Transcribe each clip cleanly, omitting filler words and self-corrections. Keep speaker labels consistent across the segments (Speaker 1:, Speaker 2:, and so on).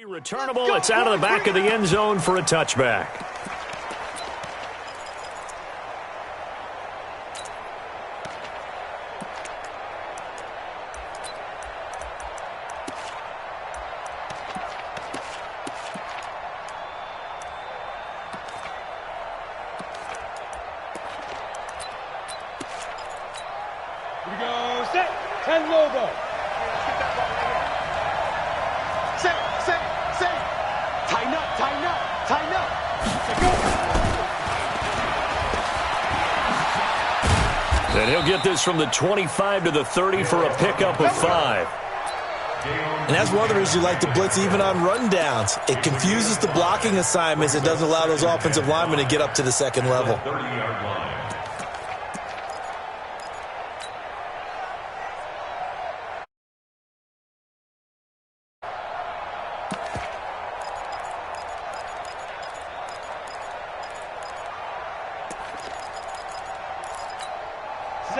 Speaker 1: Returnable, it's out of the back of the end zone for a touchback.
Speaker 2: Here we go, set, 10 Lobo. Tighten up.
Speaker 1: And he'll get this from the 25 to the 30 for a pickup of 5.
Speaker 3: And that's one of the reasons you like to blitz even on rundowns. It confuses the blocking assignments. It doesn't allow those offensive linemen to get up to the second level.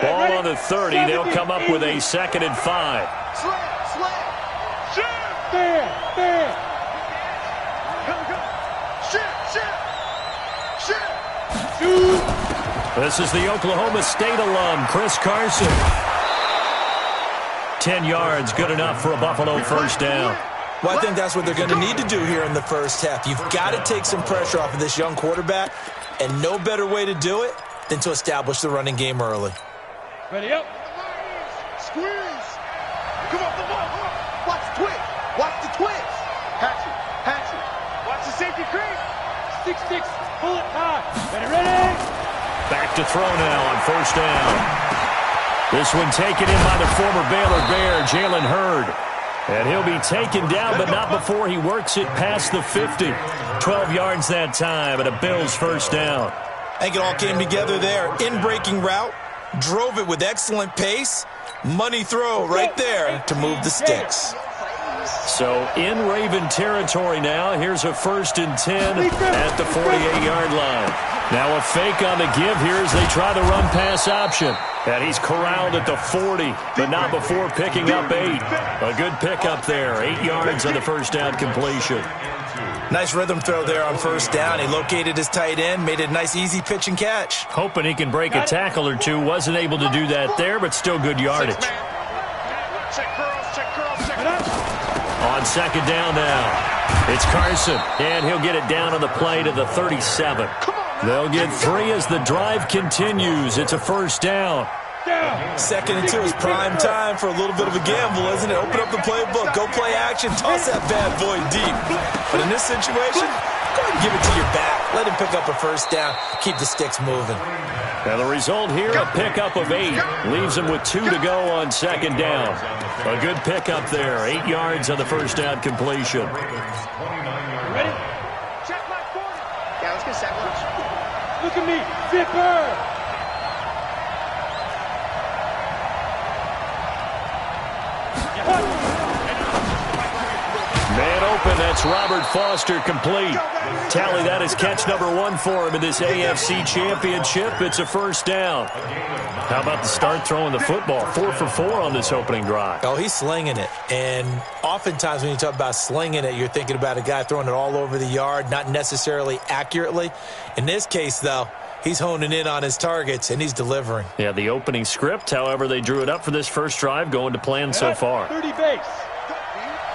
Speaker 1: Ball on the 30. They'll come up with a 2nd and 5. This is the Oklahoma State alum, Chris Carson. 10 yards, good enough for a Buffalo first down.
Speaker 3: Well, I think that's what they're going to need to do here in the first half. You've got to take some pressure off of this young quarterback, and no better way to do it than to establish the running game early.
Speaker 2: Ready up.
Speaker 4: Squeeze. Come on, the ball. Watch the twist. Watch the twist. Hatch it. Watch the safety creep.
Speaker 2: 6-6, pull it high. Ready.
Speaker 1: Back to throw now on first down. This one taken in by the former Baylor Bear, Jalen Hurd. And he'll be taken down, but not before he works it past the 50. 12 yards that time, and a Bills first down.
Speaker 3: I think it all came together there. In-breaking route, drove it with excellent pace. Money throw right there to move the sticks.
Speaker 1: So in Raven territory now. Here's a 1st and 10 at the 48-yard line. Now a fake on the give here as they try the run-pass option. And he's corralled at the 40, but not before picking up 8. A good pickup there. 8 yards on the first down completion.
Speaker 3: Nice rhythm throw there on first down. He located his tight end, made it a nice, easy pitch and catch.
Speaker 1: Hoping he can break a tackle or two. Wasn't able to do that there, but still good yardage.
Speaker 4: Check girls.
Speaker 1: On second down now, it's Carson, and he'll get it down on the play to the 37. They'll get 3 as the drive continues. It's a first down.
Speaker 3: 2nd and 2 is prime time for a little bit of a gamble, isn't it? Open up the playbook, go play action, toss that bad boy deep. But in this situation, go ahead and give it to your back. Let him pick up a first down, keep the sticks moving.
Speaker 1: Now the result here, a pickup of 8. Leaves him with 2 to go on second down. A good pickup there. 8 yards on the first down completion.
Speaker 2: Ready?
Speaker 4: Check my 40. Yeah, let's get second.
Speaker 2: Look at me, zipper.
Speaker 1: Man open, that's Robert Foster complete. Tally that is catch number 1 for him in this AFC Championship. It's a first down. How about the start throwing the football? 4 for 4 on this opening drive.
Speaker 3: Oh, he's slinging it. And oftentimes when you talk about slinging it, you're thinking about a guy throwing it all over the yard, not necessarily accurately. In this case, though, he's honing in on his targets, and he's delivering.
Speaker 1: Yeah, the opening script, however, they drew it up for this first drive, going to plan so far.
Speaker 2: 30 base.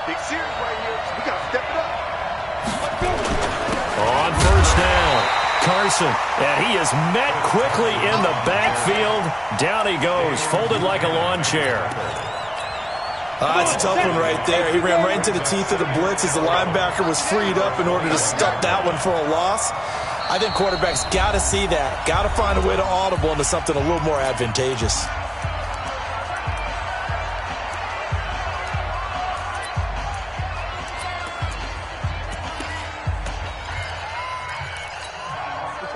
Speaker 4: Big series right here. We got to step it up.
Speaker 1: On first down, Carson, and he is met quickly in the backfield. Down he goes, folded like a lawn chair.
Speaker 3: It's a tough one right there. He ran right into the teeth of the blitz as the linebacker was freed up in order to stuff that one for a loss. I think quarterbacks got to see that, got to find a way to audible into something a little more advantageous.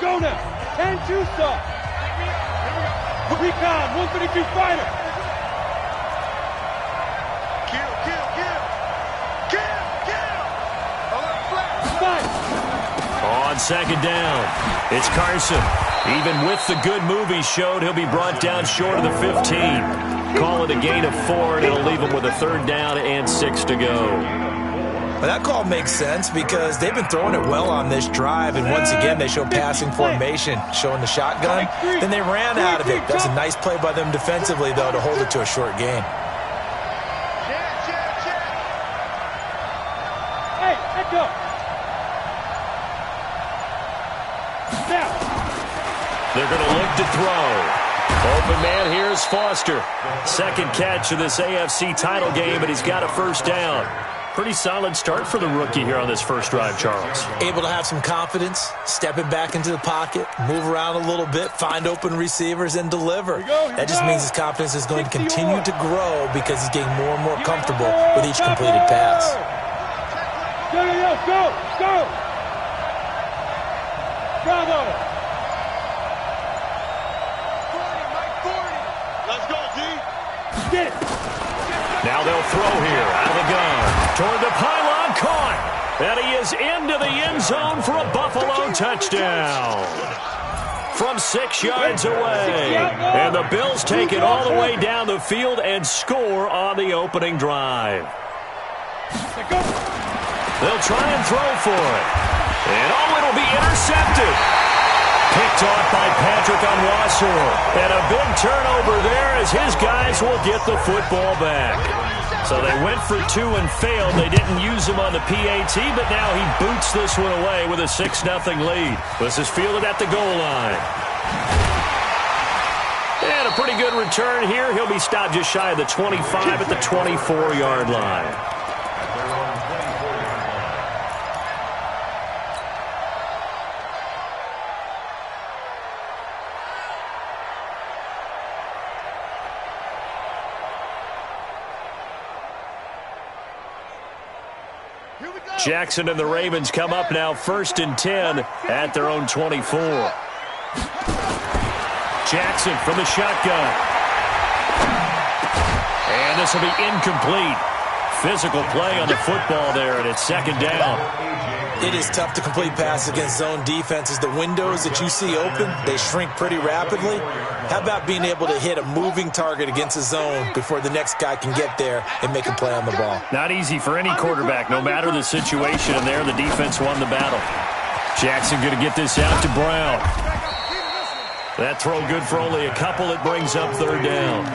Speaker 2: Go now. 10-2 stop. Recon, 132 fighter.
Speaker 4: Kill. Alert flat.
Speaker 2: Fight.
Speaker 1: On second down, it's Carson. Even with the good move he showed, he'll be brought down short of the 15. Call it a gain of 4, and it'll leave him with a 3rd down and 6 to go.
Speaker 3: Well, that call makes sense because they've been throwing it well on this drive, and once again, they show passing formation, showing the shotgun. Then they ran out of it. That's a nice play by them defensively, though, to hold it to a short gain.
Speaker 2: Hey, let go. Now.
Speaker 1: They're going to look to throw. Open man, here's Foster. Second catch of this AFC title game, and he's got a first down. Pretty solid start for the rookie here on this first drive, Charles.
Speaker 3: Able to have some confidence, stepping back into the pocket, move around a little bit, find open receivers, and deliver. That just means his confidence is going to continue to grow because he's getting more and more comfortable with each completed pass.
Speaker 2: Go. Bravo.
Speaker 4: 40. Let's go, D.
Speaker 2: Get it.
Speaker 1: Now they'll throw here out of the gun. Toward the pylon, caught. And he is into the end zone for a Buffalo touchdown. From 6 yards away. And the Bills take it all the way down the field and score on the opening drive. They'll try and throw for it. And it'll be intercepted. Picked off by Patrick Onwuasor. And a big turnover there as his guys will get the football back. So they went for 2 and failed. They didn't use him on the PAT, but now he boots this one away with a 6-0 lead. This is fielded at the goal line. And a pretty good return here. He'll be stopped just shy of the 25 at the 24-yard line. Jackson and the Ravens come up now 1st and 10 at their own 24. Jackson from the shotgun. And this will be incomplete. Physical play on the football there, and it's 2nd down.
Speaker 3: It is tough to complete passes against zone defenses. The windows that you see open, they shrink pretty rapidly. How about being able to hit a moving target against a zone before the next guy can get there and make a play on the ball?
Speaker 1: Not easy for any quarterback, no matter the situation, and there the defense won the battle. Jackson going to get this out to Brown. That throw good for only a couple. It brings up 3rd down.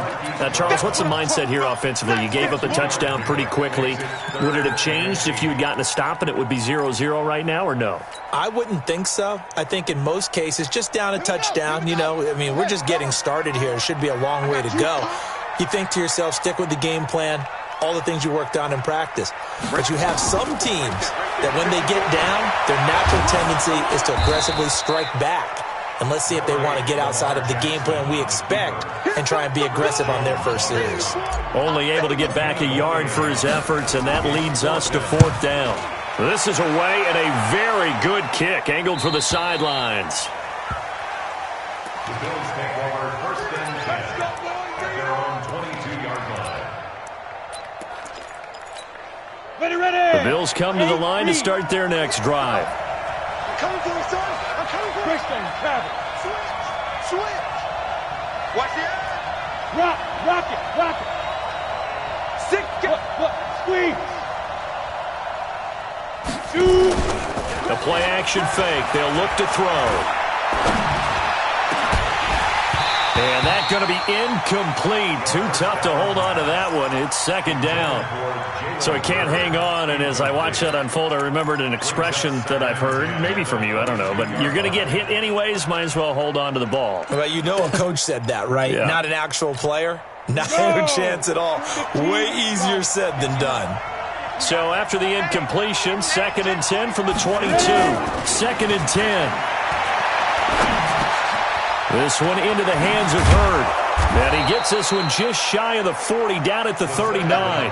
Speaker 1: Now, Charles, what's the mindset here offensively? You gave up the touchdown pretty quickly. Would it have changed if you had gotten a stop and it would be 0-0 right now, or no?
Speaker 3: I wouldn't think so. I think in most cases, just down a touchdown, we're just getting started here. It should be a long way to go. You think to yourself, stick with the game plan, all the things you worked on in practice. But you have some teams that when they get down, their natural tendency is to aggressively strike back. And let's see if they want to get outside of the game plan we expect and try and be aggressive on their first series.
Speaker 1: Only able to get back a yard for his efforts, and that leads us to 4th down. This is away and a very good kick, angled for the sidelines.
Speaker 5: The Bills take over 1st and 10 at their own 22-yard line.
Speaker 2: Ready.
Speaker 1: The Bills come to the line to start their next drive.
Speaker 4: I'm coming for you, son. I'm coming for you.
Speaker 2: Christian, travel.
Speaker 4: Switch. Watch the eye.
Speaker 2: Rock it.
Speaker 4: Sick.
Speaker 2: Squeeze. Shoot.
Speaker 1: The play action fake. They'll look to throw. And that's going to be incomplete. Too tough to hold on to that one. It's 2nd down. So he can't hang on. And as I watch that unfold, I remembered an expression that I've heard, maybe from you, I don't know. But you're going to get hit anyways, might as well hold on to the ball.
Speaker 3: Well, a coach said that, right?
Speaker 1: Yeah.
Speaker 3: Not an actual player. Not a chance at all. Way easier said than done.
Speaker 1: So after the incompletion, 2nd and 10 from the 22. 2nd and 10. This one into the hands of Hurd. And he gets this one just shy of the 40, down at the 39.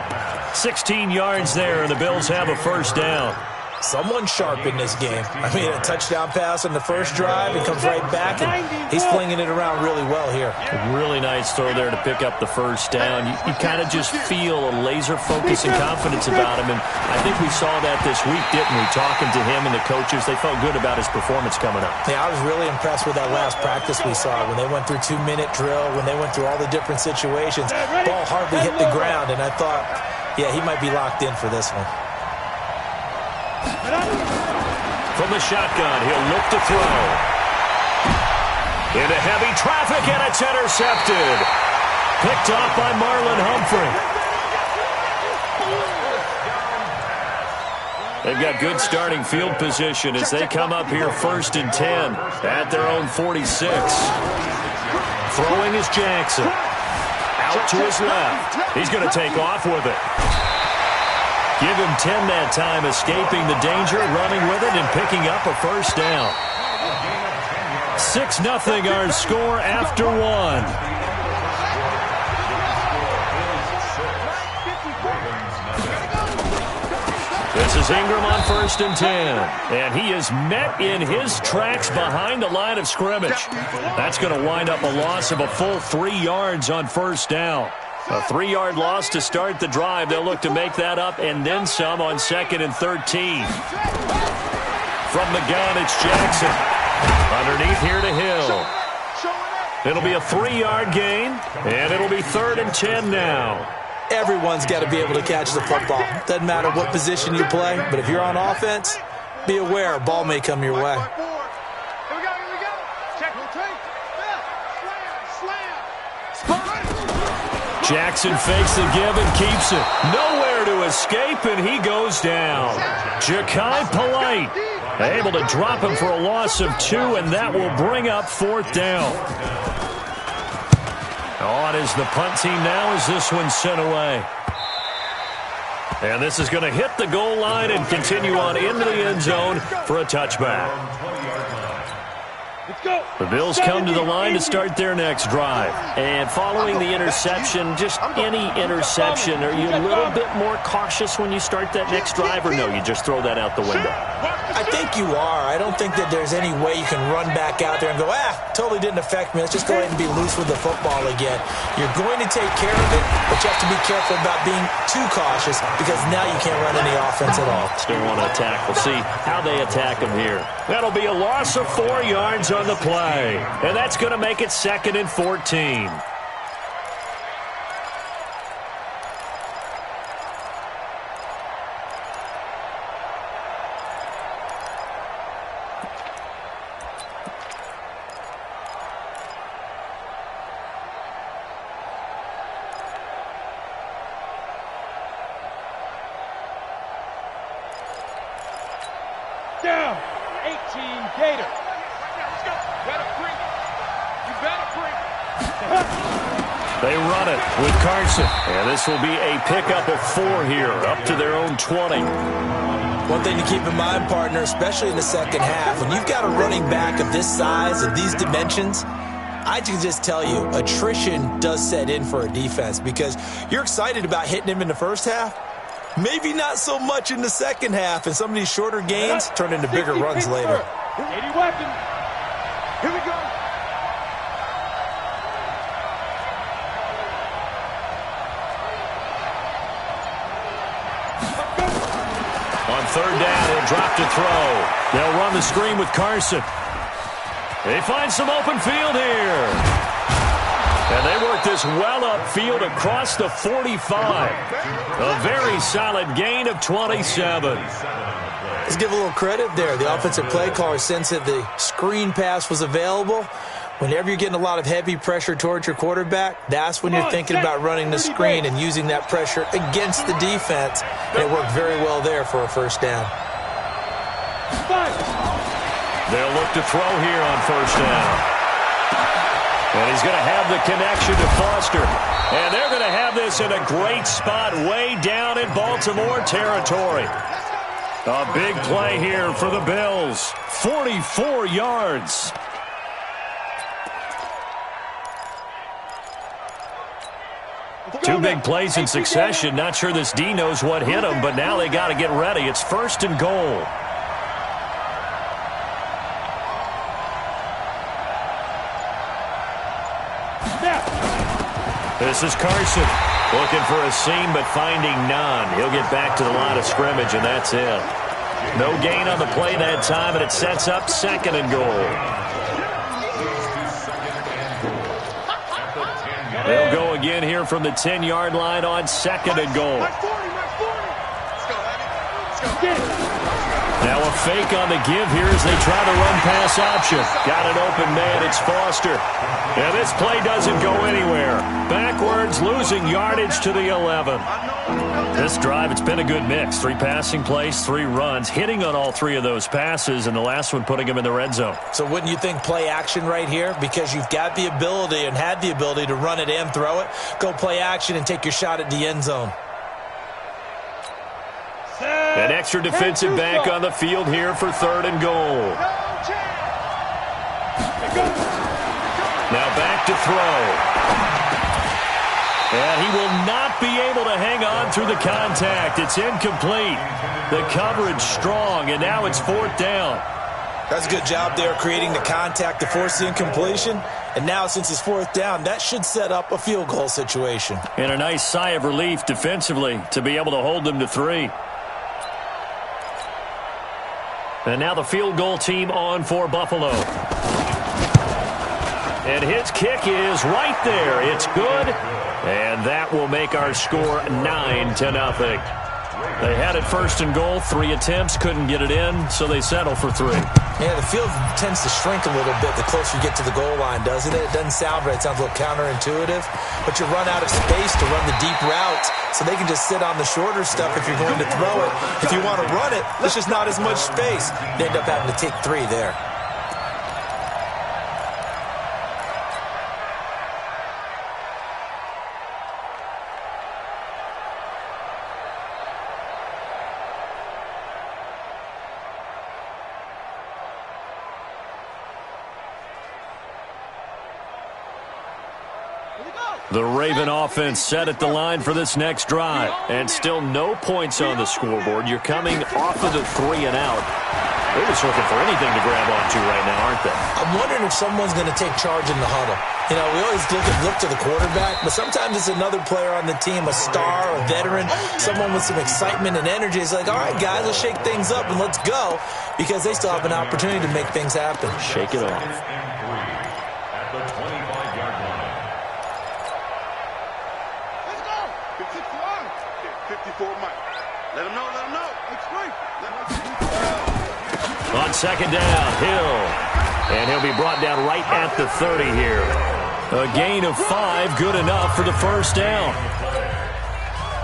Speaker 1: 16 yards there, and the Bills have a first down.
Speaker 3: Someone sharp in this game. A touchdown pass on the first drive. He comes right back, and he's flinging it around really well here.
Speaker 1: A really nice throw there to pick up the first down. You kind of just feel a laser focus and confidence about him, and I think we saw that this week, didn't we? Talking to him and the coaches, they felt good about his performance coming up.
Speaker 3: Yeah, I was really impressed with that last practice we saw when they went through 2-minute drill, when they went through all the different situations. Ball hardly hit the ground, and I thought, yeah, he might be locked in for this one.
Speaker 1: From the shotgun, he'll look to throw. Into heavy traffic, and it's intercepted. Picked off by Marlon Humphrey. They've got good starting field position as they come up here 1st and 10 at their own 46. Throwing is Jackson. Out to his left. He's going to take off with it. Give him 10 that time, escaping the danger, running with it, and picking up a first down. 6-0 our score after one. This is Ingram on 1st and 10. And he is met in his tracks behind the line of scrimmage. That's going to wind up a loss of a full 3 yards on first down. A 3-yard loss to start the drive. They'll look to make that up and then some on 2nd and 13. From the gun, it's Jackson. Underneath here to Hill. It'll be a 3-yard gain, and it'll be 3rd and 10 now.
Speaker 3: Everyone's got to be able to catch the football. Doesn't matter what position you play, but if you're on offense, be aware a ball may come your way.
Speaker 4: Here we go. Check. Slam.
Speaker 1: Jackson fakes the give and keeps it. Nowhere to escape, and he goes down. Ja'Kai Polite able to drop him for a loss of 2, and that will bring up 4th down. On is the punt team now as this one's sent away. And this is going to hit the goal line and continue on into the end zone for a touchback. The Bills come to the line to start their next drive.
Speaker 6: And following the interception, just any interception, are you a little bit more cautious when you start that next drive, or no, you just throw that out the window?
Speaker 3: I think you are. I don't think that there's any way you can run back out there and go, totally didn't affect me. Let's just go ahead and be loose with the football again. You're going to take care of it, but you have to be careful about being too cautious because now you can't run any offense at all.
Speaker 6: Still want to attack. We'll see how they attack them here.
Speaker 1: That'll be a loss of 4 yards on the play. And that's going to make it 2nd and 14.
Speaker 2: Down. 18 Gator.
Speaker 1: They run it with Carson. And this will be a pickup of 4 here, up to their own 20.
Speaker 3: One thing to keep in mind, partner, especially in the second half, when you've got a running back of this size, of these dimensions, I can just tell you, attrition does set in for a defense because you're excited about hitting him in the first half. Maybe not so much in the second half, and some of these shorter gains turn into bigger runs later.
Speaker 2: 80 weapon. Here we go.
Speaker 1: On 3rd down, he'll drop to throw. They'll run the screen with Carson. They find some open field here. And they work this well upfield across the 45. A very solid gain of 27.
Speaker 3: Let's give a little credit there. The offensive play caller sensed that the screen pass was available. Whenever you're getting a lot of heavy pressure towards your quarterback, that's when you're thinking about running the screen and using that pressure against the defense. And it worked very well there for a first down.
Speaker 1: They'll look to throw here on first down. And he's going to have the connection to Foster. And they're going to have this in a great spot way down in Baltimore territory. A big play here for the Bills. 44 yards. Two big plays in succession. Not sure this D knows what hit him, but now they got to get ready. It's 1st and goal. This is Carson looking for a seam but finding none. He'll get back to the line of scrimmage, and that's it. No gain on the play that time, and it sets up 2nd and goal. They'll go again here from the 10-yard line on 2nd and goal. fake on the give here as they try the run-pass option. Got an open man. It's Foster. And this play doesn't go anywhere. Backwards, losing yardage to the 11. This drive, it's been a good mix. 3 passing plays, 3 runs, hitting on all 3 of those passes, and the last one putting him in the red zone.
Speaker 3: So wouldn't you think play action right here? Because you've got the ability and had the ability to run it and throw it. Go play action and take your shot at the end zone.
Speaker 1: An extra defensive back on the field here for 3rd and goal. Now back to throw. And he will not be able to hang on through the contact. It's incomplete. The coverage strong, and now it's 4th down.
Speaker 3: That's a good job there creating the contact to force the incompletion. And now since it's 4th down, that should set up a field goal situation.
Speaker 1: And a nice sigh of relief defensively to be able to hold them to 3. And now the field goal team on for Buffalo. And his kick is right there. It's good. And that will make our score 9-0. They had it 1st and goal. 3 attempts, couldn't get it in, so they settle for 3.
Speaker 3: Yeah, the field tends to shrink a little bit the closer you get to the goal line, doesn't it? It doesn't sound right. It sounds a little counterintuitive. But you run out of space to run the deep routes, so they can just sit on the shorter stuff if you're going to throw it. If you want to run it, there's just not as much space. They end up having to take 3 there.
Speaker 1: The Raven offense set at the line for this next drive. And still no points on the scoreboard. You're coming off of the 3 and out. They're just looking for anything to grab onto right now, aren't they?
Speaker 3: I'm wondering if someone's going to take charge in the huddle. You know, we always look to the quarterback, but sometimes it's another player on the team, a star, a veteran, someone with some excitement and energy. It's like, all right, guys, let's shake things up and let's go, because they still have an opportunity to make things happen.
Speaker 1: Shake it off.
Speaker 5: At the 25-yard line.
Speaker 4: 54 Mike. Let him know, let him know. It's great.
Speaker 1: On 2nd down, Hill. And he'll be brought down right at the 30 here. A gain of 5, good enough for the 1st down.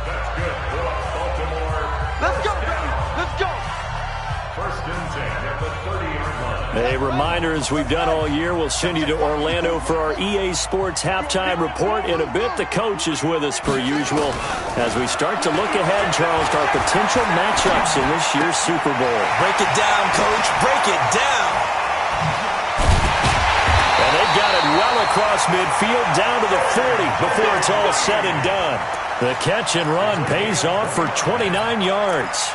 Speaker 5: That's good for Baltimore.
Speaker 4: Let's go, baby. Let's go.
Speaker 5: 1st and 10 at the 30-yard line.
Speaker 1: A reminder, as we've done all year, we'll send you to Orlando for our EA Sports halftime report. In a bit, the coach is with us per usual as we start to look ahead, Charles, to our potential matchups in this year's Super Bowl.
Speaker 3: Break it down, Coach. Break it down.
Speaker 1: And they've got it well across midfield, down to the 40 before it's all said and done. The catch and run pays off for 29 yards.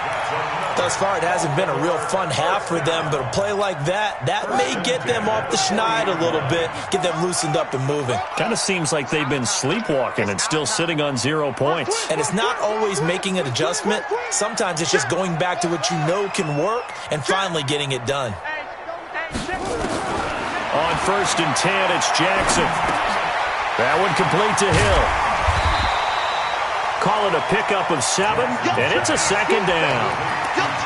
Speaker 3: Thus far, it hasn't been a real fun half for them, but a play like that may get them off the schneid a little bit, get them loosened up and moving.
Speaker 1: Kind of seems like they've been sleepwalking and still sitting on 0 points.
Speaker 3: And it's not always making an adjustment. Sometimes it's just going back to what you know can work and finally getting it done.
Speaker 1: On 1st and 10, it's Jackson. That one complete to Hill. Call it a pickup of 7, and it's a 2nd down.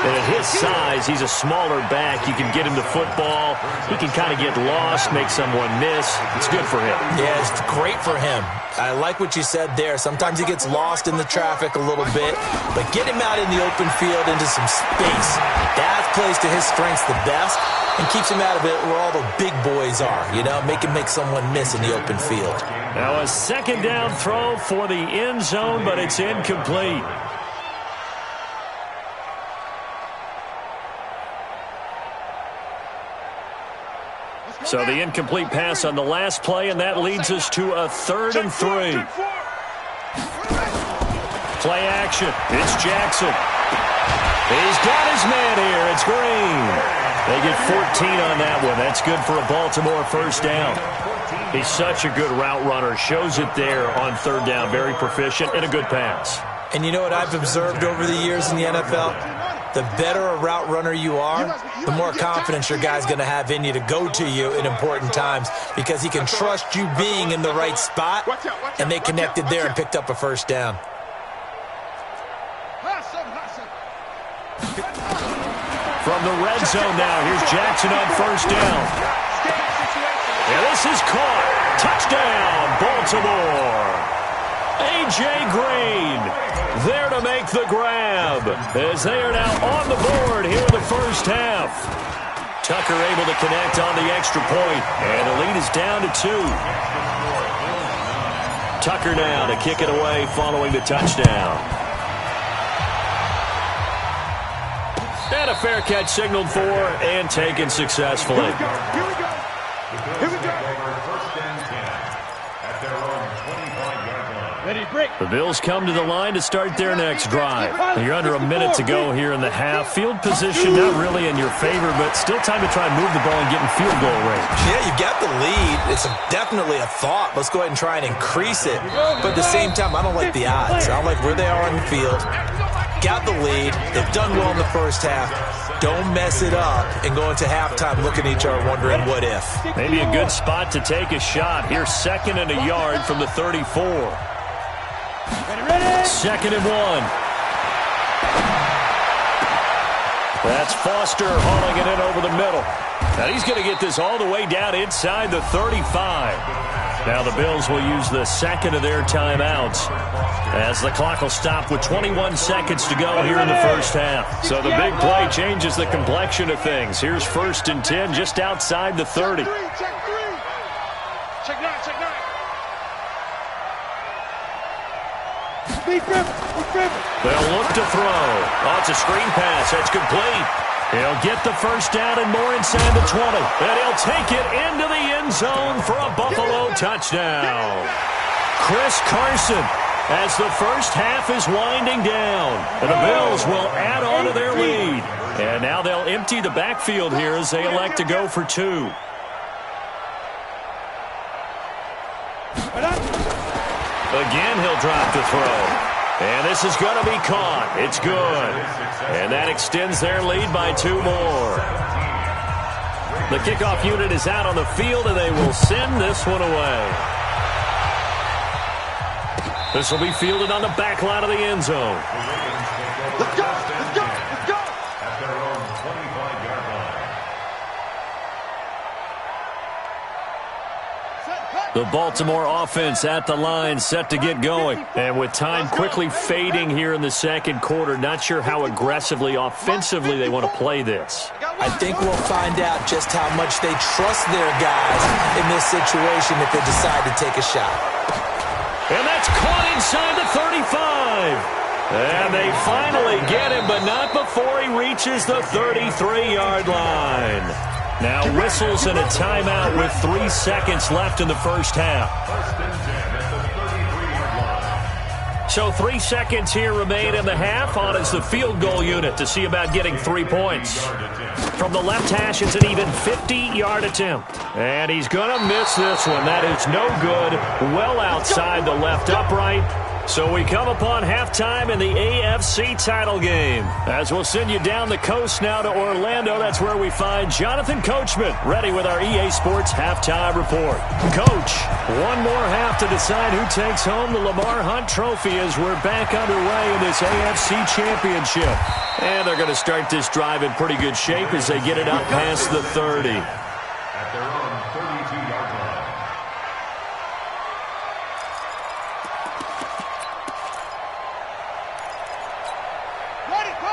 Speaker 1: And at his size, he's a smaller back. You can get him to football. He can kind of get lost, make someone miss. It's good for him.
Speaker 3: Yeah, it's great for him. I like what you said there. Sometimes he gets lost in the traffic a little bit, but get him out in the open field into some space. That plays to his strengths the best and keeps him out of it where all the big boys are, you know, make someone miss in the open field.
Speaker 1: Now a 2nd down throw for the end zone, but it's incomplete. So the incomplete pass on the last play, and that leads us to a 3rd and 3. Play action. It's Jackson. He's got his man here. It's Green. They get 14 on that one. That's good for a Baltimore 1st down. He's such a good route runner. Shows it there on 3rd down. Very proficient and a good pass.
Speaker 3: And you know what I've observed over the years in the NFL? The better a route runner you are, the more confidence your guy's going to have in you to go to you in important times because he can trust you being in the right spot, and they connected there and picked up a 1st down.
Speaker 1: from the red zone now. Here's Jackson on first down. And this is caught. Touchdown, Baltimore. A.J. Green there to make the grab as they are now on the board here in the first half. Tucker able to connect on the extra point, and the lead is down to 2. Tucker now to kick it away following the touchdown. And a fair catch signaled for and taken successfully.
Speaker 5: Here we go. Here we go. First and 10 at their own 25-yard line.
Speaker 2: Ready, break.
Speaker 1: The Bills come to the line to start their next drive. You're under a minute to go here in the half. Field position not really in your favor, but still time to try and move the ball and get in field goal range.
Speaker 3: Yeah, you got the lead. It's definitely a thought. Let's go ahead and try and increase it. But at the same time, I don't like the odds. I don't like where they are on the field. Got the lead. They've done well in the first half. Don't mess it up and go into halftime looking at each other wondering what if.
Speaker 1: Maybe a good spot to take a shot. Here's 2nd and a yard from the 34.
Speaker 2: Ready.
Speaker 1: 2nd and 1. That's Foster hauling it in over the middle. Now he's going to get this all the way down inside the 35. Now the Bills will use the second of their timeouts as the clock will stop with 21 seconds to go here in the first half. So the big play changes the complexion of things. Here's 1st and 10 just outside the 30.
Speaker 4: Check 9, check 9.
Speaker 1: They'll look to throw. Oh, it's a screen pass. That's complete. He'll get the first down and more inside the 20. And he'll take it into the end zone for a Buffalo touchdown. Chris Carson, as the first half is winding down. And the Bills will add on to their lead. And now they'll empty the backfield here as they elect to go for 2. Again, he'll drop the throw. And this is going to be caught. It's good. And that extends their lead by 2 more. The kickoff unit is out on the field, and they will send this one away. This will be fielded on the back line of the end zone.
Speaker 4: Let's go.
Speaker 5: At their own 25-yard line.
Speaker 1: The Baltimore offense at the line, set to get going. And with time quickly fading here in the second quarter, not sure how aggressively, offensively they want to play this.
Speaker 3: I think we'll find out just how much they trust their guys in this situation if they decide to take a shot.
Speaker 1: And that's caught inside the 35. And they finally get him, but not before he reaches the 33-yard line. Now whistles and a timeout with 3 seconds left in the first half. So 3 seconds here remain in the half. On is the field goal unit to see about getting 3 points. From the left hash, it's an even 50-yard attempt. And he's going to miss this one. That is no good. Well outside the left upright. So we come upon halftime in the AFC title game. As we'll send you down the coast now to Orlando, that's where we find Jonathan Coachman, ready with our EA Sports halftime report. Coach, one more half to decide who takes home the Lamar Hunt Trophy as we're back underway in this AFC Championship. And they're going to start this drive in pretty good shape as they get it up past the 30.
Speaker 5: At their own 32-yard line.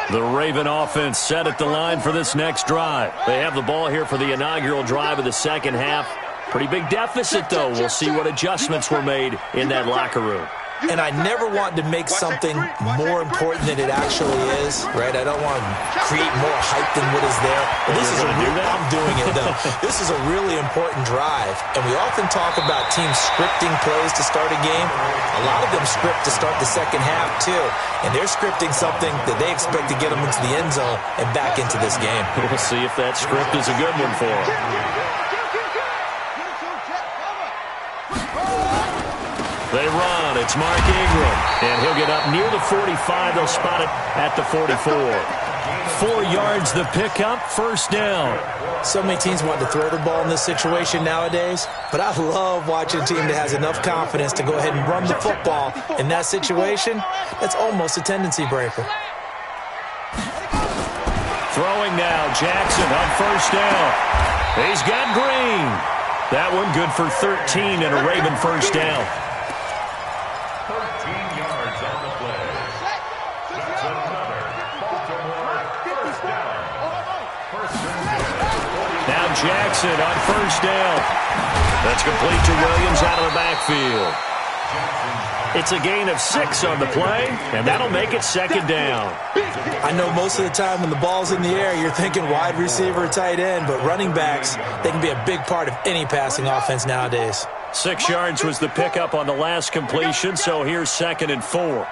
Speaker 1: The Raven offense set at the line for this next drive. They have the ball here for the inaugural drive of the second half. Pretty big deficit, though. We'll see what adjustments were made in that locker room.
Speaker 3: And I never want to make something more important than it actually is, right? I don't want to create more hype than what is there. But this is I'm doing it, though. This is a really important drive. And we often talk about teams scripting plays to start a game. A lot of them script to start the second half, too. And they're scripting something that they expect to get them into the end zone and back into this game.
Speaker 1: We'll see if that script is a good one for them. They run. It's Mark Ingram. And he'll get up near the 45. They'll spot it at the 44. 4 yards the pickup. First down.
Speaker 3: So many teams want to throw the ball in this situation nowadays, but I love watching a team that has enough confidence to go ahead and run the football in that situation. That's almost a tendency breaker.
Speaker 1: Throwing now. Jackson on first down. He's got Green. That one good for 13 and a Raven first down.
Speaker 5: 13 yards on the play. That's another Baltimore first down. First and 10.
Speaker 1: Now Jackson on first down. That's complete to Williams out of the backfield. It's a gain of 6 on the play, and that'll make it second down.
Speaker 3: I know most of the time when the ball's in the air, you're thinking wide receiver or tight end, but running backs, they can be a big part of any passing offense nowadays.
Speaker 1: 6 yards was the pickup on the last completion, so here's 2nd and 4.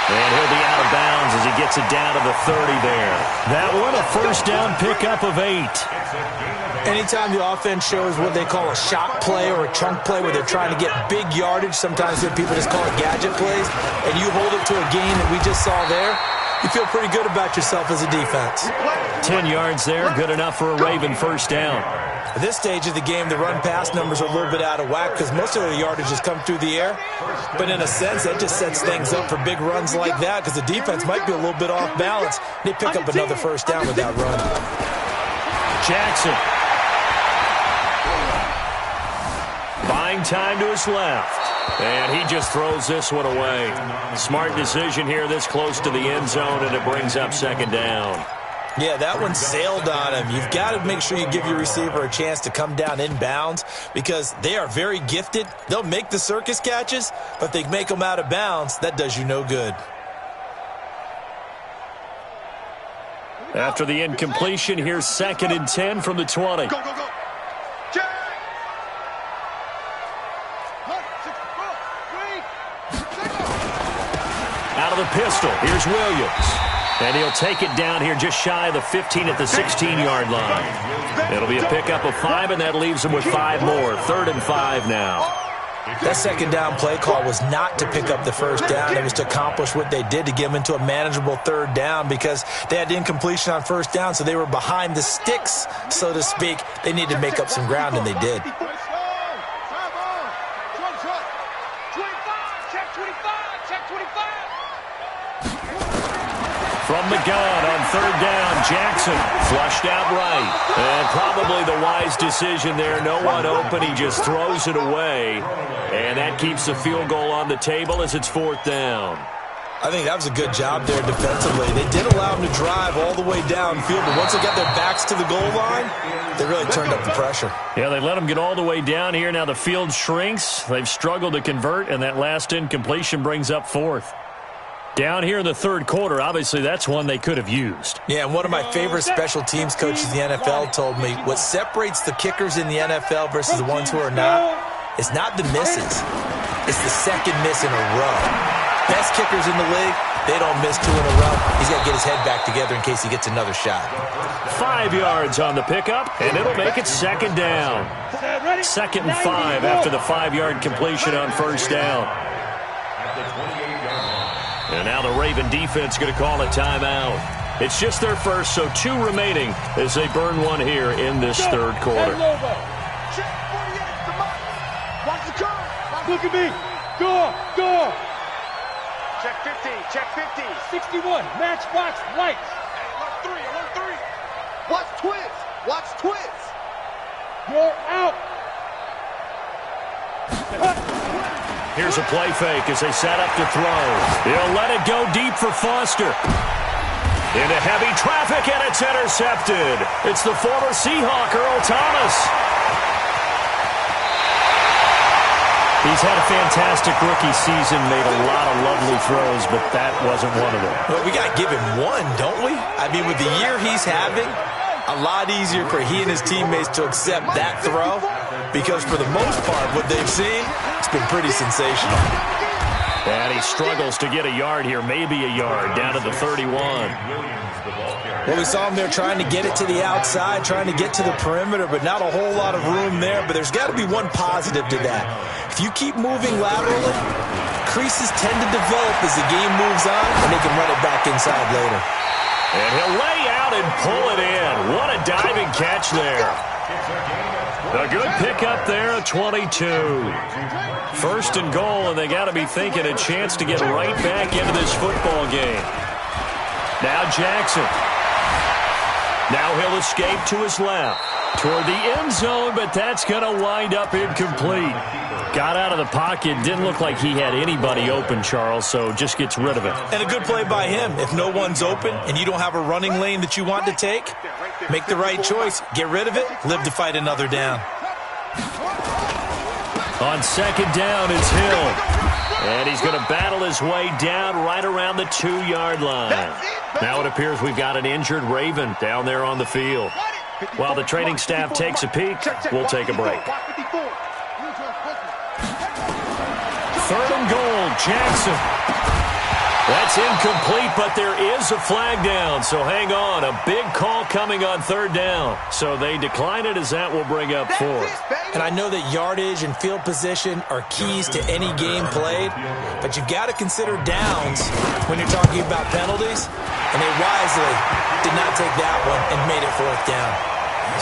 Speaker 1: And he'll be out of bounds as he gets it down to the 30 there. That one, a first down pickup of 8.
Speaker 3: Anytime the offense shows what they call a shot play or a chunk play where they're trying to get big yardage, sometimes people just call it gadget plays, and you hold it to a gain that we just saw there, you feel pretty good about yourself as a defense.
Speaker 1: 10 yards there, good enough for a Raven first down.
Speaker 3: At this stage of the game, the run-pass numbers are a little bit out of whack because most of the yardage has come through the air. But in a sense, that just sets things up for big runs like that because the defense might be a little bit off balance. They pick up another first down with that run.
Speaker 1: Jackson. Buying time to his left. And he just throws this one away. Smart decision here this close to the end zone, and it brings up second down.
Speaker 3: Yeah, that one sailed on him. You've got to make sure you give your receiver a chance to come down inbounds because they are very gifted. They'll make the circus catches, but if they make them out of bounds, that does you no good.
Speaker 1: After the incompletion, here's 2nd and 10 from the 20.
Speaker 4: Go, go, go.
Speaker 1: Out of the pistol, here's Williams. And he'll take it down here just shy of the 15 at the 16-yard line. It'll be a pickup of 5, and that leaves them with 5 more. 3rd and 5 now.
Speaker 3: That second down play call was not to pick up the first down. It was to accomplish what they did to get them into a manageable 3rd down because they had incompletion on first down, so they were behind the sticks, so to speak. They needed to make up some ground, and they did.
Speaker 1: From the gun on 3rd down, Jackson flushed out right. And probably the wise decision there. No one open. He just throws it away. And that keeps the field goal on the table as it's 4th down.
Speaker 3: I think that was a good job there defensively. They did allow them to drive all the way downfield, but once they got their backs to the goal line, they really turned up the pressure.
Speaker 1: Yeah, they let them get all the way down here. Now the field shrinks. They've struggled to convert, and that last incompletion brings up 4th. Down here in the 3rd quarter, obviously that's one they could have used.
Speaker 3: Yeah, and one of my favorite special teams coaches in the NFL told me what separates the kickers in the NFL versus the ones who are not is not the misses. It's the second miss in a row. Best kickers in the league, they don't miss 2 in a row. He's got to get his head back together in case he gets another shot.
Speaker 1: 5 yards on the pickup, and it'll make it second down. 2nd and 5 after the 5-yard completion on first down. And now the Raven defense going to call a timeout. It's just their first, so 2 remaining as they burn one here in this 3rd quarter.
Speaker 4: Check 48, come on. Watch the curve. Look at me. Go, go. Check 50, check 50. 61, matchbox lights. Hey, alert 3. Watch twist, watch twist. You're out.
Speaker 1: Here's a play fake as they set up to throw. He'll let it go deep for Foster. Into heavy traffic, and it's intercepted. It's the former Seahawk, Earl Thomas. He's had a fantastic rookie season, made a lot of lovely throws, but that wasn't one of them.
Speaker 3: Well, we got to give him one, don't we? I mean, with the year he's having, a lot easier for he and his teammates to accept that throw because for the most part, what they've seen, it's been pretty sensational.
Speaker 1: And he struggles to get a yard here, maybe a yard, down to the 31.
Speaker 3: Well, we saw him there trying to get it to the outside, trying to get to the perimeter, but not a whole lot of room there. But there's got to be one positive to that. If you keep moving laterally, creases tend to develop as the game moves on, and they can run it back inside later.
Speaker 1: And he'll lay out and pull it in. What a diving catch there.
Speaker 5: It's a gain of
Speaker 1: A good pickup there, a 22. First and goal, and they got to be thinking a chance to get right back into this football game. Now Jackson. Now he'll escape to his left. Toward the end zone, but that's going to wind up incomplete. Got out of the pocket. Didn't look like he had anybody open, Charles, so just gets rid of it.
Speaker 3: And a good play by him. If no one's open and you don't have a running lane that you want to take, make the right choice. Get rid of it. Live to fight another down.
Speaker 1: On second down, it's Hill. And he's going to battle his way down right around the 2-yard line. Now it appears we've got an injured Raven down there on the field. While the training staff takes a peek, we'll take a break. 3rd and goal, Jackson. That's incomplete, but there is a flag down, so hang on. A big call coming on 3rd down. So they decline it as that will bring up 4th.
Speaker 3: And I know that yardage and field position are keys to any game played, but you've got to consider downs when you're talking about penalties, and they wisely did not take that one and made it 4th down.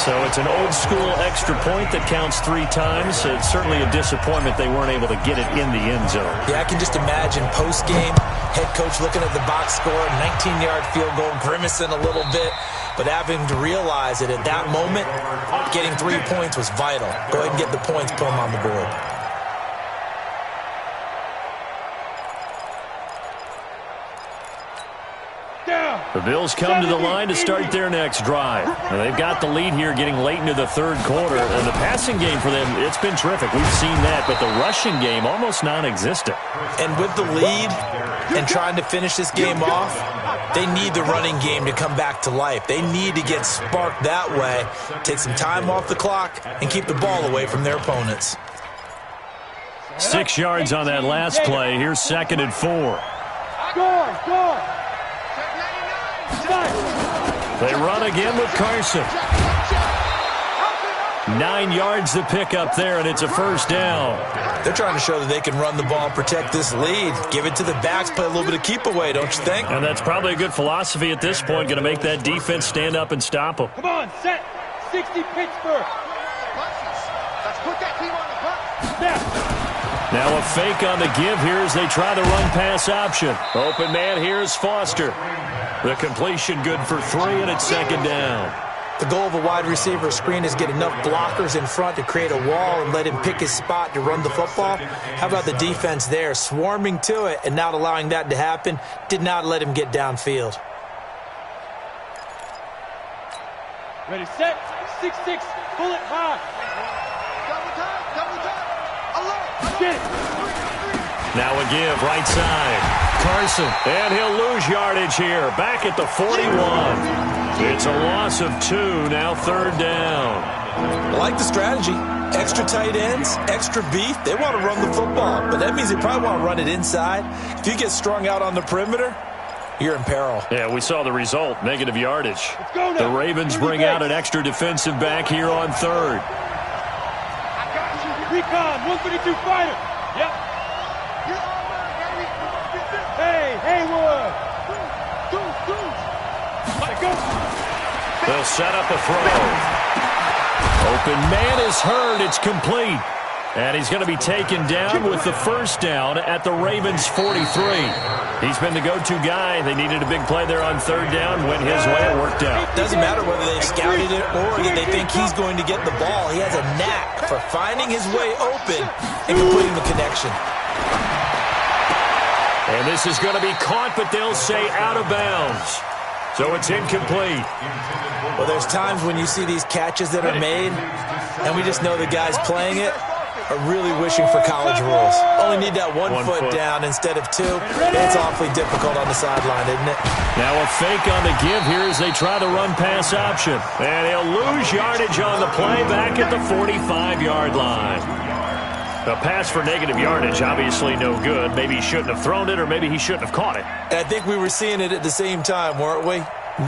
Speaker 1: So it's an old-school extra point that counts 3 times. It's certainly a disappointment they weren't able to get it in the end zone.
Speaker 3: Yeah, I can just imagine post-game, head coach looking at the box score, 19-yard field goal, grimacing a little bit, but having to realize that at that moment, getting 3 points was vital. Go ahead and get the points, put them on the board.
Speaker 1: The Bills come to the line to start their next drive. Now, they've got the lead here getting late into the 3rd quarter. And the passing game for them, it's been terrific. We've seen that. But the rushing game, almost non-existent.
Speaker 3: And with the lead and trying to finish this game off, they need the running game to come back to life. They need to get sparked that way, take some time off the clock, and keep the ball away from their opponents.
Speaker 1: 6 yards on that last play. Here's 2nd and 4.
Speaker 2: Go.
Speaker 1: They run again with Carson. 9 yards to pick up there, and it's a 1st down.
Speaker 3: They're trying to show that they can run the ball and protect this lead. Give it to the backs, play a little bit of keep away, don't you think?
Speaker 1: And that's probably a good philosophy at this point, going to make that defense stand up and stop them.
Speaker 2: Come on, set. 60 Pittsburgh. Let's put that team on the punt. Snap.
Speaker 1: Now a fake on the give here as they try the run-pass option. Open man, here's Foster. The completion good for 3, and it's 2nd down.
Speaker 3: The goal of a wide receiver screen is get enough blockers in front to create a wall and let him pick his spot to run the football. How about the defense there, swarming to it and not allowing that to happen? Did not let him get downfield.
Speaker 2: Ready, set. 6-6. Pull it high. Double time. Alert. Get it.
Speaker 1: Now a give, right side. Carson, and he'll lose yardage here. Back at the 41. It's a loss of 2, now 3rd down.
Speaker 3: I like the strategy. Extra tight ends, extra beef. They want to run the football, but that means they probably want to run it inside. If you get strung out on the perimeter, you're in peril.
Speaker 1: Yeah, we saw the result, negative yardage.
Speaker 2: Let's go now.
Speaker 1: The Ravens bring out an extra defensive back here on 3rd.
Speaker 2: I got you. Recon, 152 fighter. Yep. Hey, Haywood. Go.
Speaker 1: They'll set up a throw. Open man is heard. It's complete. And he's going to be taken down with the 1st down at the Ravens 43. He's been the go-to guy. They needed a big play there on 3rd down. Went his way. It worked out.
Speaker 3: Doesn't matter whether they've scouted it or that they think he's going to get the ball. He has a knack for finding his way open and completing the connection.
Speaker 1: And this is going to be caught, but they'll say out of bounds. So it's incomplete.
Speaker 3: Well, there's times when you see these catches that are made, and we just know the guys playing it are really wishing for college rules. Only need that one foot down instead of 2. It's awfully difficult on the sideline, isn't it?
Speaker 1: Now a fake on the give here as they try the run-pass option. And he'll lose yardage on the play back at the 45-yard line. A pass for negative yardage, obviously no good. Maybe he shouldn't have thrown it, or maybe he shouldn't have caught it.
Speaker 3: And I think we were seeing it at the same time, weren't we?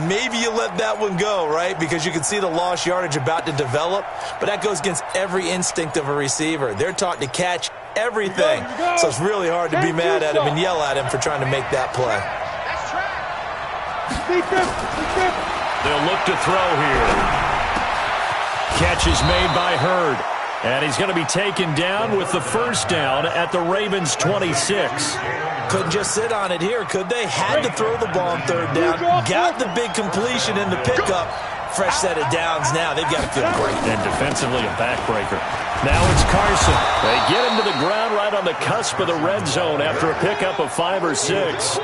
Speaker 3: Maybe you let that one go, right? Because you can see the lost yardage about to develop. But that goes against every instinct of a receiver. They're taught to catch everything. So it's really hard to be mad at him and yell at him for trying to make that play.
Speaker 1: They'll look to throw here. Catch is made by Hurd. And he's going to be taken down with the first down at the Ravens' 26.
Speaker 3: Couldn't just sit on it here, could they? Had to throw the ball on third down. Got the big completion in the pickup. Fresh set of downs now. They've got to feel great.
Speaker 1: And defensively, a backbreaker. Now it's Carson. They get him to the ground right on the cusp of the red zone after a pickup of 5 or 6.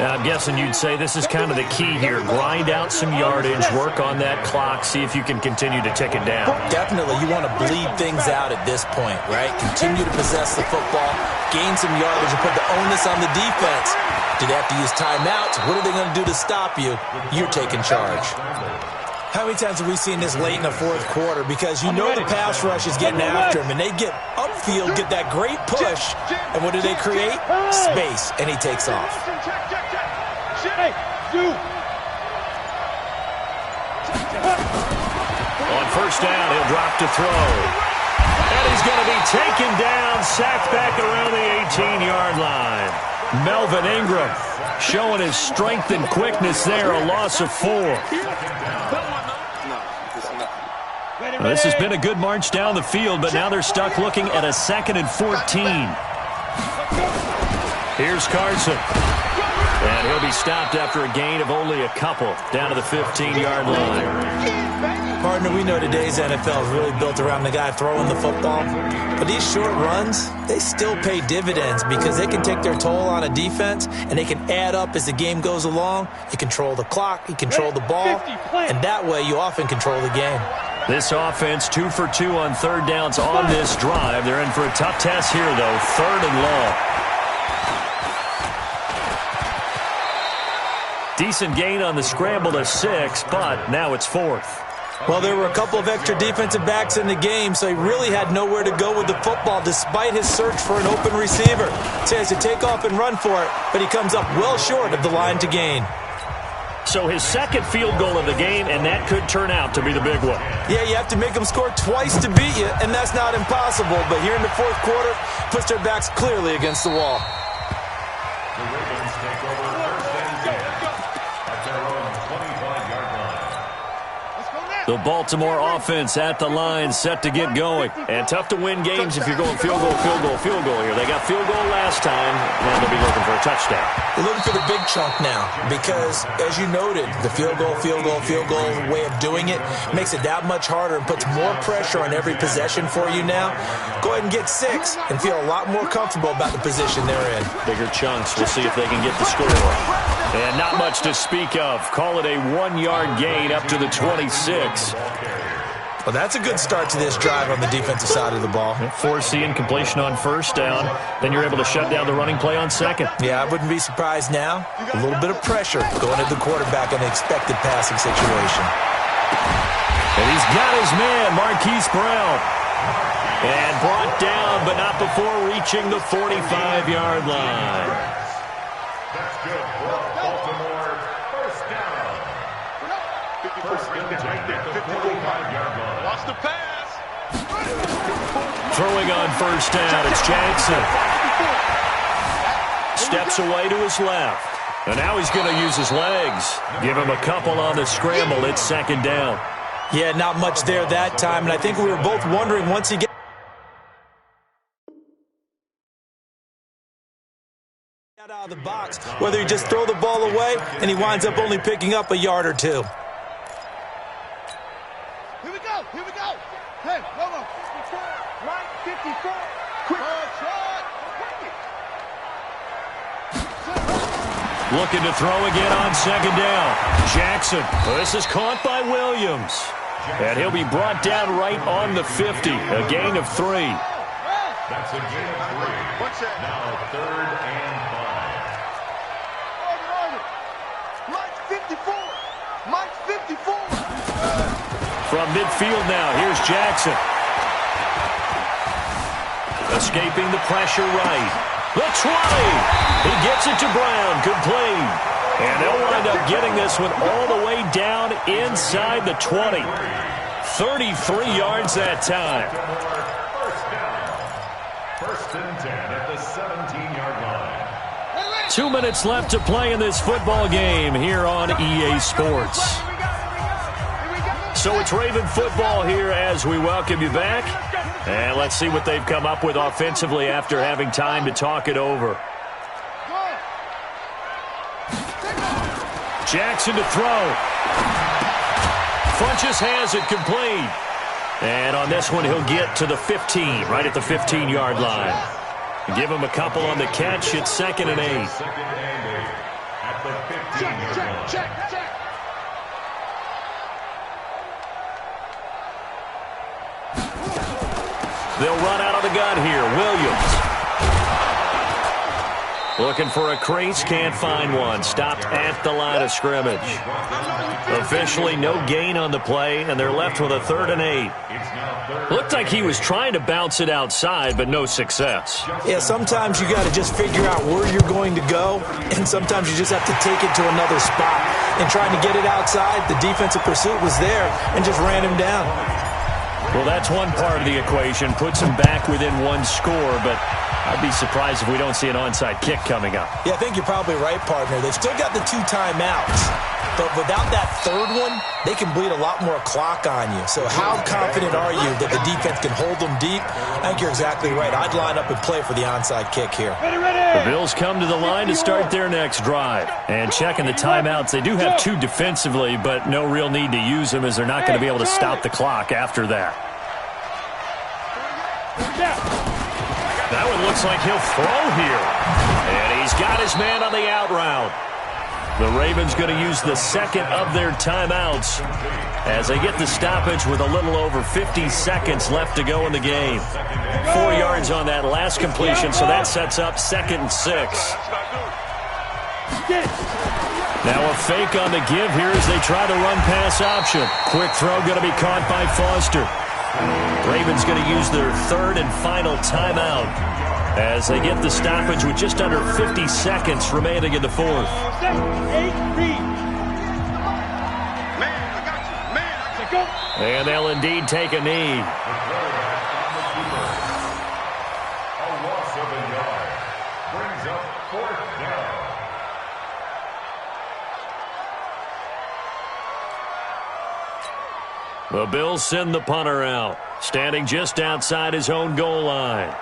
Speaker 1: Now, I'm guessing you'd say this is kind of the key here. Grind out some yardage, work on that clock, see if you can continue to tick it down.
Speaker 3: Definitely. You want to bleed things out at this point, right? Continue to possess the football, gain some yardage, and put the onus on the defense. Do they have to use timeouts? What are they going to do to stop you? You're taking charge. How many times have we seen this late in the fourth quarter? Because you know the pass rush is getting after him, and they get upfield, get that great push, and what do they create? Space, and he takes off.
Speaker 1: On first down, he'll drop to throw. And he's going to be taken down, sacked back around the 18-yard line. Melvin Ingram showing his strength and quickness there, a loss of 4. Well, this has been a good march down the field, but now they're stuck looking at a 2nd and 14. Here's Carson. And he'll be stopped after a gain of only a couple down to the 15-yard line.
Speaker 3: Partner, we know today's NFL is really built around the guy throwing the football. But these short runs, they still pay dividends because they can take their toll on a defense, and they can add up as the game goes along. You control the clock, you control the ball, and that way you often control the game.
Speaker 1: This offense 2 for 2 on third downs on this drive. They're in for a tough test here, though. 3rd and long. Decent gain on the scramble to 6, but now it's 4th.
Speaker 3: Well, there were a couple of extra defensive backs in the game, so he really had nowhere to go with the football despite his search for an open receiver. So he has to take off and run for it, but he comes up well short of the line to gain.
Speaker 1: So his 2nd field goal of the game, and that could turn out to be the big one.
Speaker 3: Yeah, you have to make them score twice to beat you, and that's not impossible. But here in the 4th quarter, puts their backs clearly against the wall.
Speaker 5: The Ravens take over 1st and 10 at their own 25-yard line.
Speaker 1: The Baltimore offense at the line, set to get going. And tough to win games if you're going field goal, field goal, field goal here. They got field goal last time, and they'll be looking for a touchdown.
Speaker 3: They're looking for the big chunk now because, as you noted, the field goal way of doing it makes it that much harder and puts more pressure on every possession for you now. Go ahead and get 6 and feel a lot more comfortable about the position they're in.
Speaker 1: Bigger chunks. We'll see if they can get the score. And not much to speak of. Call it a 1-yard gain up to the 26.
Speaker 3: Well, that's a good start to this drive on the defensive side of the ball.
Speaker 1: Forcing completion on first down. Then you're able to shut down the running play on 2nd.
Speaker 3: Yeah, I wouldn't be surprised now. A little bit of pressure going at the quarterback in the expected passing situation.
Speaker 1: And he's got his man, Marquise Brown. And brought down, but not before reaching the 45-yard line.
Speaker 5: That's good for Baltimore. First down. First and 10 at the 45-yard line.
Speaker 2: Lost the pass.
Speaker 1: Throwing on first down, it's Jackson. Steps away to his left. And now he's going to use his legs. Give him a couple on the scramble. It's 2nd down.
Speaker 3: Yeah, not much there that time. And I think we were both wondering once he gets out of the box, whether he just throw the ball away and he winds up only picking up a yard or 2.
Speaker 2: Here we go. Hey, Lomo. Right, 54. Quick.
Speaker 1: Looking to throw again on 2nd down. Jackson. This is caught by Williams. And he'll be brought down right on the 50. A gain of 3.
Speaker 5: That's a gain of 3. Now 3rd and 5.
Speaker 2: Mike's 54. Mike's 54.
Speaker 1: From midfield now, here's Jackson. Escaping the pressure right. The 20. He gets it to Brown. Complete. And they'll wind up getting this one all the way down inside the 20. 33 yards that time.
Speaker 5: First down. First and 10 at the 17-yard line.
Speaker 1: 2 minutes left to play in this football game here on EA Sports. So it's Raven football here as we welcome you back. And let's see what they've come up with offensively after having time to talk it over. Jackson to throw. Funchess has it complete. And on this one, he'll get to the 15, right at the 15-yard line. Give him a couple on the catch. It's 2nd and 8.
Speaker 5: At the 15-yard line.
Speaker 2: Check.
Speaker 1: They'll run out of the gun here. Williams. Looking for a crease, can't find one. Stopped at the line of scrimmage. Officially no gain on the play, and they're left with a 3rd and 8. Looked like he was trying to bounce it outside, but no success.
Speaker 3: Yeah, sometimes you got to just figure out where you're going to go, and sometimes you just have to take it to another spot. And trying to get it outside, the defensive pursuit was there and just ran him down.
Speaker 1: Well, that's one part of the equation. Puts him back within one score, but I'd be surprised if we don't see an onside kick coming up.
Speaker 3: Yeah, I think you're probably right, partner. They've still got the 2 timeouts, but without that 3rd one, they can bleed a lot more clock on you. So how confident are you that the defense can hold them deep? I think you're exactly right. I'd line up and play for the onside kick here.
Speaker 1: The Bills come to the line to start their next drive. And checking the timeouts, they do have 2 defensively, but no real need to use them as they're not going to be able to stop the clock after that. That one looks like he'll throw here. And he's got his man on the out route. The Ravens going to use the 2nd of their timeouts as they get the stoppage with a little over 50 seconds left to go in the game. 4 yards on that last completion, so that sets up 2nd and 6. Now a fake on the give here as they try the run-pass option. Quick throw going to be caught by Foster. Ravens going to use their 3rd and final timeout as they get the stoppage with just under 50 seconds remaining in the 4th. And they'll indeed take a knee.
Speaker 5: A loss of a yard brings up 4th down.
Speaker 1: The Bills send the punter out, standing just outside his own goal line.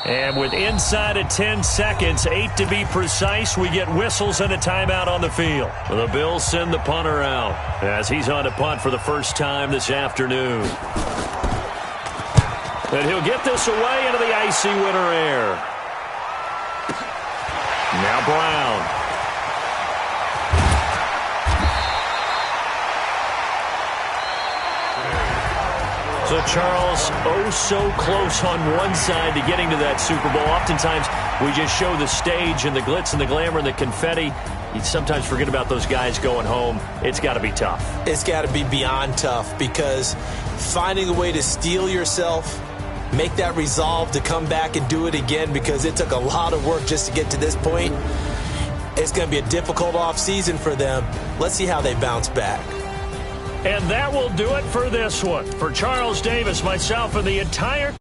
Speaker 1: And with inside of 10 seconds, 8 to be precise, we get whistles and a timeout on the field. The Bills send the punter out as he's on to punt for the first time this afternoon. And he'll get this away into the icy winter air. Now Brown. So, Charles, oh so close on one side to getting to that Super Bowl. Oftentimes, we just show the stage and the glitz and the glamour and the confetti. You sometimes forget about those guys going home. It's got to be tough.
Speaker 3: It's got to be beyond tough because finding a way to steel yourself, make that resolve to come back and do it again because it took a lot of work just to get to this point. It's going to be a difficult offseason for them. Let's see how they bounce back.
Speaker 1: And that will do it for this one. For Charles Davis, myself, and the entire